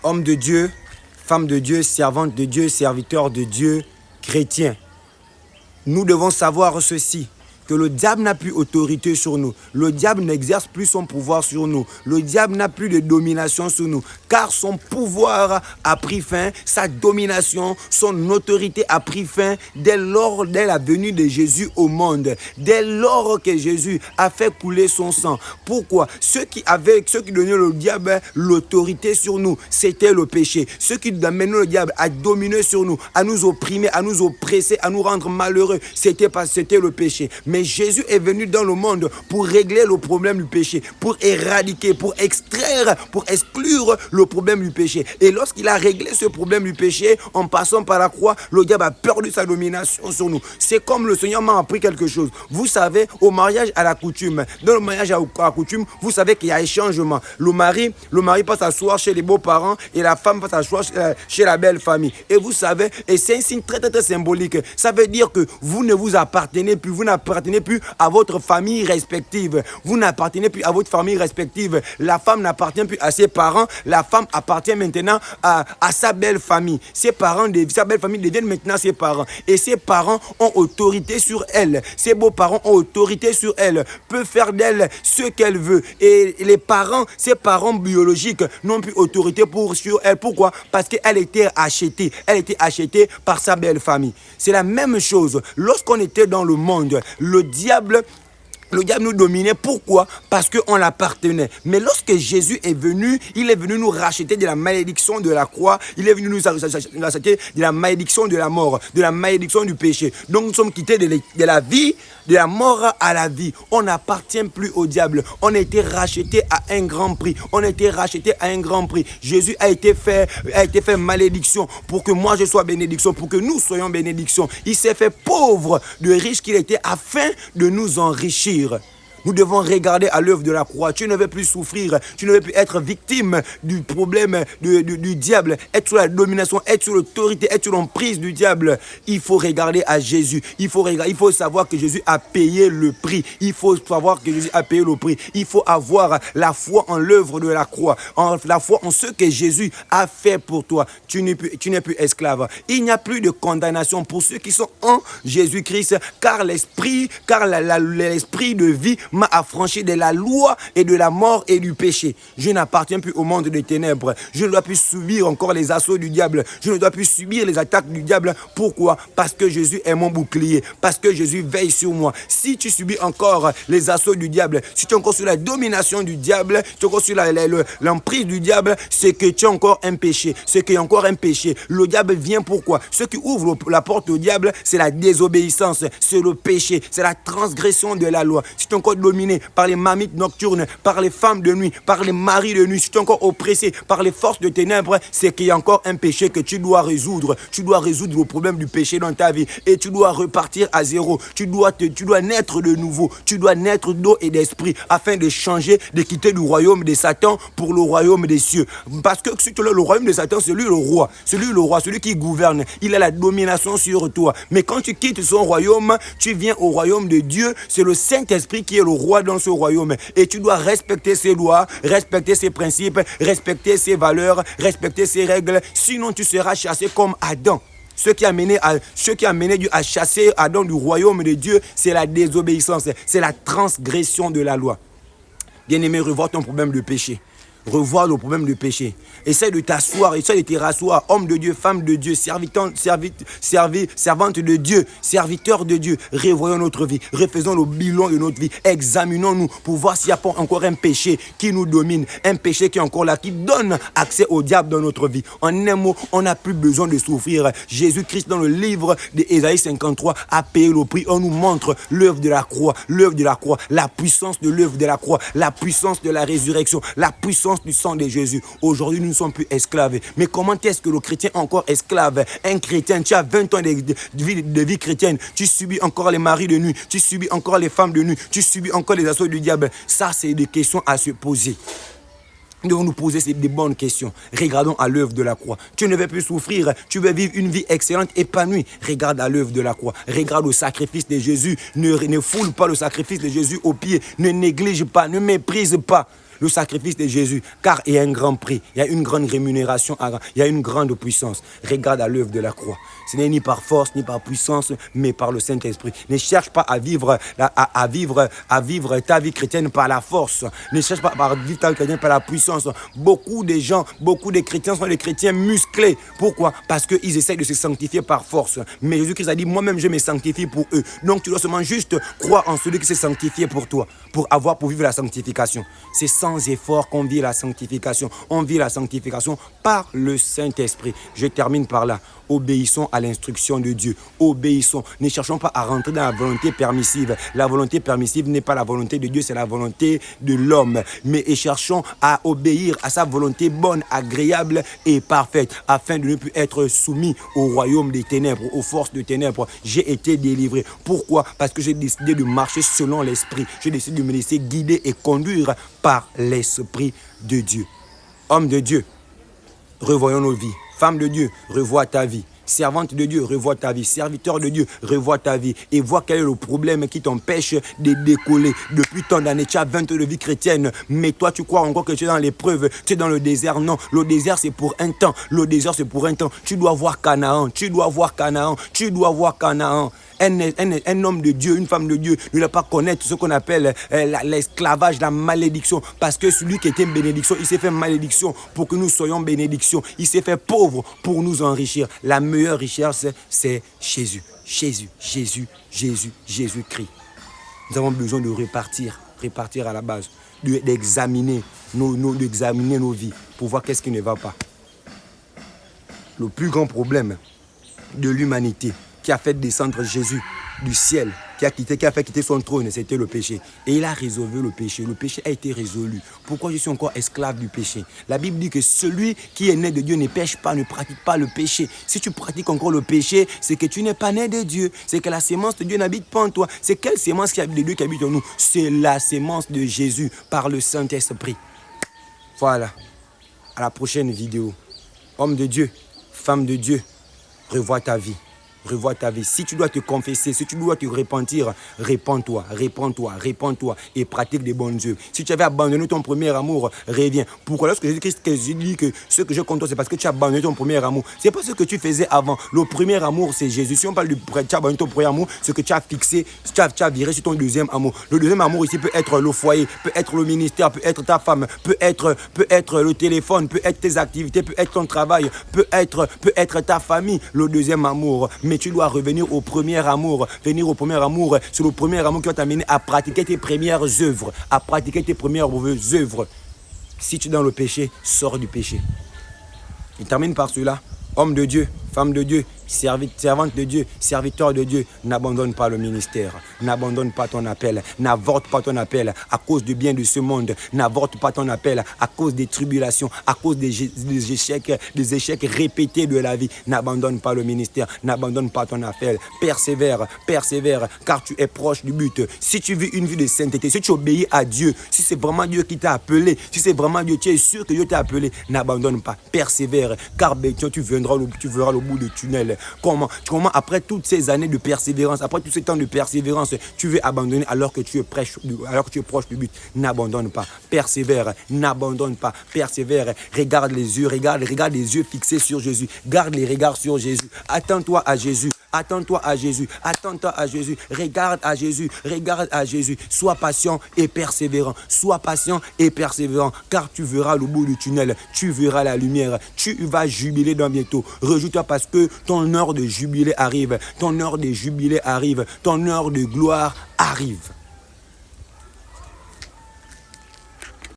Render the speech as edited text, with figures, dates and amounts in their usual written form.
Homme de Dieu, femme de Dieu, servante de Dieu, serviteur de Dieu, chrétien. Nous devons savoir ceci, que le diable n'a plus autorité sur nous. Le diable n'exerce plus son pouvoir sur nous. Le diable n'a plus de domination sur nous. Car son pouvoir a pris fin, sa domination, son autorité a pris fin dès la venue de Jésus au monde. Dès lors que Jésus a fait couler son sang. Pourquoi? Ceux qui donnaient le diable l'autorité sur nous, c'était le péché. Ceux qui amenaient le diable à dominer sur nous, à nous opprimer, à nous oppresser, à nous rendre malheureux, c'était le péché. Mais Jésus est venu dans le monde pour régler le problème du péché, pour éradiquer, pour extraire, pour exclure le problème du péché. Et lorsqu'il a réglé ce problème du péché, en passant par la croix, le diable a perdu sa domination sur nous. C'est comme le Seigneur m'a appris quelque chose. Vous savez, au mariage à la coutume, dans le mariage à la coutume, vous savez qu'il y a échangement. Le mari passe s'asseoir chez les beaux-parents et la femme passe s'asseoir chez la belle famille. Et vous savez, et c'est un signe très, très, très symbolique. Ça veut dire que vous ne vous appartenez plus, vous n'appartenez plus à votre famille respective. Vous n'appartenez plus à votre famille respective. La femme n'appartient plus à ses parents. La femme appartient maintenant à sa belle famille. Sa belle famille deviennent maintenant ses parents. Et ses parents ont autorité sur elle. Ses beaux-parents ont autorité sur elle. Peuvent faire d'elle ce qu'elle veut. Et ses parents biologiques n'ont plus autorité sur elle. Pourquoi? Parce qu'elle était achetée. Elle était achetée par sa belle famille. C'est la même chose. Lorsqu'on était dans le monde, le diable nous dominait. Pourquoi? Parce qu'on l'appartenait. Mais lorsque Jésus est venu, il est venu nous racheter de la malédiction de la croix. Il est venu nous racheter de la malédiction de la mort, de la malédiction du péché. Donc nous sommes quittés de la vie, de la mort à la vie. On n'appartient plus au diable. On a été racheté à un grand prix. On a été racheté à un grand prix. Jésus a été fait malédiction pour que moi je sois bénédiction, pour que nous soyons bénédiction. Il s'est fait pauvre de riche qu'il était afin de nous enrichir. Nous devons regarder à l'œuvre de la croix. Tu ne veux plus souffrir. Tu ne veux plus être victime du problème du diable. Être sous la domination, être sous l'autorité, être sous l'emprise du diable. Il faut regarder à Jésus. Il faut savoir que Jésus a payé le prix. Il faut savoir que Jésus a payé le prix. Il faut avoir la foi en l'œuvre de la croix. La foi en ce que Jésus a fait pour toi. Tu n'es plus esclave. Il n'y a plus de condamnation pour ceux qui sont en Jésus-Christ. Car l'esprit de vie m'a affranchi de la loi et de la mort et du péché. Je n'appartiens plus au monde des ténèbres. Je ne dois plus subir encore les assauts du diable. Je ne dois plus subir les attaques du diable. Pourquoi? Parce que Jésus est mon bouclier. Parce que Jésus veille sur moi. Si tu subis encore les assauts du diable, si tu es encore sous la domination du diable, si tu es encore sous l'emprise du diable, c'est que tu as encore un péché. C'est qu'il y a encore un péché. Le diable vient pourquoi? Ce qui ouvre la porte au diable, c'est la désobéissance, c'est le péché, c'est la transgression de la loi. Si tu es encore dominé par les marmites nocturnes, par les femmes de nuit, par les maris de nuit, si tu es encore oppressé par les forces de ténèbres, c'est qu'il y a encore un péché que tu dois résoudre. Tu dois résoudre le problème du péché dans ta vie et tu dois repartir à zéro. Tu dois naître de nouveau. Tu dois naître d'eau et d'esprit afin de changer, de quitter le royaume de Satan pour le royaume des cieux. Parce que le royaume de Satan, c'est lui le roi. Celui qui gouverne. Il a la domination sur toi. Mais quand tu quittes son royaume, tu viens au royaume de Dieu. C'est le Saint-Esprit qui est le roi dans ce royaume. Et tu dois respecter ses lois, respecter ses principes, respecter ses valeurs, respecter ses règles. Sinon, tu seras chassé comme Adam. Ce qui a mené Dieu à chasser Adam du royaume de Dieu, c'est la désobéissance, c'est la transgression de la loi. Bien-aimé, revois ton problème de péché. Revoir le problème du péché. Essaye de t'asseoir, essaye de te rasseoir. Homme de Dieu, femme de Dieu, servante de Dieu, serviteur de Dieu. Revoyons notre vie, refaisons le bilan de notre vie. Examinons-nous pour voir s'il n'y a pas encore un péché qui nous domine. Un péché qui est encore là, qui donne accès au diable dans notre vie. En un mot, on n'a plus besoin de souffrir. Jésus-Christ, dans le livre d'Ésaïe 53, a payé le prix. On nous montre l'œuvre de la croix, la puissance de l'œuvre de la croix, la puissance de la résurrection, la puissance du sang de Jésus. Aujourd'hui, nous ne sommes plus esclaves. Mais comment est-ce que le chrétien est encore esclave? Un chrétien, tu as 20 ans de vie chrétienne, tu subis encore les maris de nuit, tu subis encore les femmes de nuit, tu subis encore les assauts du diable. Ça, c'est des questions à se poser. Nous devons nous poser des bonnes questions. Regardons à l'œuvre de la croix. Tu ne veux plus souffrir. Tu veux vivre une vie excellente, épanouie. Regarde à l'œuvre de la croix. Regarde au sacrifice de Jésus. Ne foule pas le sacrifice de Jésus aux pieds. Ne néglige pas, ne méprise pas. le sacrifice de Jésus, car il y a un grand prix, il y a une grande rémunération, il y a une grande puissance. Regarde à l'œuvre de la croix. Ce n'est ni par force, ni par puissance, mais par le Saint-Esprit. Ne cherche pas à vivre ta vie chrétienne par la force. Ne cherche pas à vivre ta vie chrétienne par la puissance. Beaucoup de gens, beaucoup de chrétiens sont des chrétiens musclés. Pourquoi? Parce qu'ils essaient de se sanctifier par force. Mais Jésus-Christ a dit, moi-même je me sanctifie pour eux. Donc tu dois seulement juste croire en celui qui s'est sanctifié pour toi, pour vivre la sanctification. C'est sans effort qu'on vit la sanctification. On vit la sanctification par le Saint-Esprit. Je termine par là. Obéissons à l'instruction de Dieu. Obéissons. Ne cherchons pas à rentrer dans la volonté permissive. La volonté permissive n'est pas la volonté de Dieu, c'est la volonté de l'homme. Mais cherchons à obéir à sa volonté bonne, agréable et parfaite, afin de ne plus être soumis au royaume des ténèbres, aux forces de ténèbres. J'ai été délivré. Pourquoi? Parce que j'ai décidé de marcher selon l'Esprit. J'ai décidé de me laisser guider et conduire par l'Esprit de Dieu. Homme de Dieu, revoyons nos vies. Femme de Dieu, revois ta vie. Servante de Dieu, revois ta vie. Serviteur de Dieu, revois ta vie. Et vois quel est le problème qui t'empêche de décoller. Depuis tant d'années, tu as 20 ans de vie chrétienne, mais toi, tu crois encore que tu es dans l'épreuve, tu es dans le désert. Non, le désert, c'est pour un temps. Le désert, c'est pour un temps. Tu dois voir Canaan. Tu dois voir Canaan. Tu dois voir Canaan. Un homme de Dieu, une femme de Dieu ne doit pas connaître ce qu'on appelle l'esclavage, la malédiction. Parce que celui qui était une bénédiction, il s'est fait malédiction pour que nous soyons bénédiction. Il s'est fait pauvre pour nous enrichir. La meilleure richesse, c'est Jésus. Jésus-Christ. Nous avons besoin de repartir à la base, d'examiner nos vies pour voir qu'est-ce qui ne va pas. Le plus grand problème de l'humanité qui a fait descendre Jésus du ciel, qui a fait quitter son trône, c'était le péché. Et il a résolu le péché. Le péché a été résolu. Pourquoi je suis encore esclave du péché? La Bible dit que celui qui est né de Dieu ne pêche pas, ne pratique pas le péché. Si tu pratiques encore le péché, c'est que tu n'es pas né de Dieu. C'est que la sémence de Dieu n'habite pas en toi. C'est quelle sémence de Dieu qui habite en nous? C'est la sémence de Jésus par le Saint-Esprit. Voilà. À la prochaine vidéo. Homme de Dieu, femme de Dieu, revois ta vie. Revois ta vie. Si tu dois te confesser, si tu dois te repentir, répands-toi et pratique des bonnes œuvres. Si tu avais abandonné ton premier amour, reviens. Pourquoi? Lorsque Jésus-Christ dit que ce que je compte, c'est parce que tu as abandonné ton premier amour. C'est pas ce que tu faisais avant. Le premier amour, c'est Jésus. Si on parle de tu as abandonné ton premier amour, ce que tu as fixé, tu as viré sur ton deuxième amour. Le deuxième amour ici peut être le foyer, peut être le ministère, peut être ta femme, peut être le téléphone, peut être tes activités, peut être ton travail, peut être ta famille. Le deuxième amour. Mais tu dois revenir au premier amour. Venir au premier amour, c'est le premier amour qui va t'amener à pratiquer tes premières œuvres. Si tu es dans le péché, sors du péché. Il termine par cela. Homme de Dieu, femme de Dieu, servante de Dieu, serviteur de Dieu, n'abandonne pas le ministère, n'abandonne pas ton appel, n'avorte pas ton appel à cause du bien de ce monde, n'avorte pas ton appel à cause des tribulations, à cause des échecs répétés de la vie. N'abandonne pas le ministère, n'abandonne pas ton appel, persévère, car tu es proche du but. Si tu vis une vie de sainteté, si tu obéis à Dieu, si c'est vraiment Dieu qui t'a appelé, si c'est vraiment Dieu, tu es sûr que Dieu t'a appelé, n'abandonne pas, persévère, car tu verras le bout du tunnel. Comment après toutes ces années de persévérance, après tous ces temps de persévérance, tu veux abandonner alors que tu es proche du but? N'abandonne pas, persévère, n'abandonne pas, persévère. Regarde les yeux, regarde les yeux fixés sur Jésus. Garde les regards sur Jésus. Attends-toi à Jésus. Regarde à Jésus. Sois patient et persévérant, car tu verras le bout du tunnel, tu verras la lumière, tu vas jubiler dans bientôt. Réjouis-toi parce que ton heure de jubilé arrive, ton heure de gloire arrive.